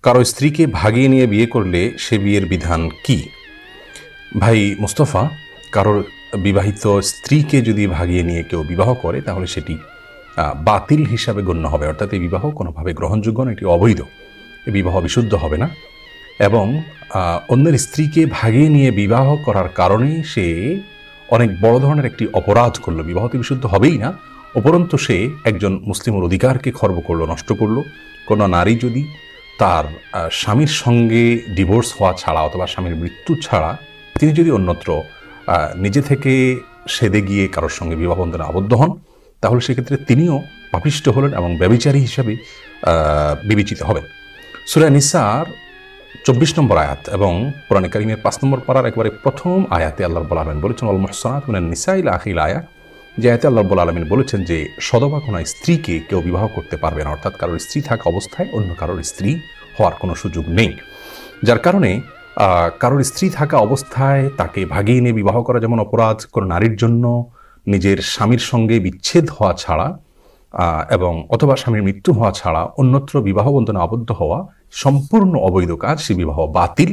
কারো স্ত্রীকে ভাগিয়ে নিয়ে বিয়ে করলে সে বিয়ের বিধান কি? ভাই মুস্তফা, কারোর বিবাহিত স্ত্রীকে যদি ভাগিয়ে নিয়ে কেউ বিবাহ করে তাহলে সেটি বাতিল হিসাবে গণ্য হবে। অর্থাৎ এই বিবাহ কোনোভাবে গ্রহণযোগ্য না, এটি অবৈধ। এই বিবাহ বিশুদ্ধ হবে না এবং অন্যের স্ত্রীকে ভাগিয়ে নিয়ে বিবাহ করার কারণে সে অনেক বড় ধরনের একটি অপরাধ করলো। বিবাহ তো বিশুদ্ধ হবেই না, উপরন্তু সে একজন মুসলিমের অধিকারকে খর্ব করলো, নষ্ট করলো। কোনো নারী যদি তার স্বামীর সঙ্গে ডিভোর্স হওয়া ছাড়া অথবা স্বামীর মৃত্যু ছাড়া তিনি যদি অন্যত্র নিজে থেকে সেদে গিয়ে কারোর সঙ্গে বিবাহ বন্ধনে আবদ্ধ হন, তাহলে সেক্ষেত্রে তিনিও পাপিষ্ঠ হলেন এবং ব্যভিচারী হিসাবে বিবেচিত হবেন। সূরা নিসার 24 নম্বর আয়াত এবং কোরআনে কারিমের 5 নম্বর পারার একবারে প্রথম আয়াতে আল্লাহ রাব্বুল আলামিন বলেছেন ওয়াল মুহসানাত মিনান নিসা ইলা আখিল আয়া, যে আয়াতে আল্লাহ রাব্বুল আলামিন বলেছেন যে সদবা কোনো স্ত্রীকে কেউ বিবাহ করতে পারবে না, অর্থাৎ কারোর স্ত্রী থাকা অবস্থায় অন্য কারোর স্ত্রী হওয়ার কোনো সুযোগ নেই। যার কারণে কারোর স্ত্রী থাকা অবস্থায় তাকে ভাগিয়ে নিয়ে বিবাহ করা যেমন অপরাধ, কোনো নারীর জন্য নিজের স্বামীর সঙ্গে বিচ্ছেদ হওয়া ছাড়া এবং অথবা স্বামীর মৃত্যু হওয়া ছাড়া অন্যত্র বিবাহ বন্ধনে আবদ্ধ হওয়া সম্পূর্ণ অবৈধ কাজ, সে বিবাহ বাতিল।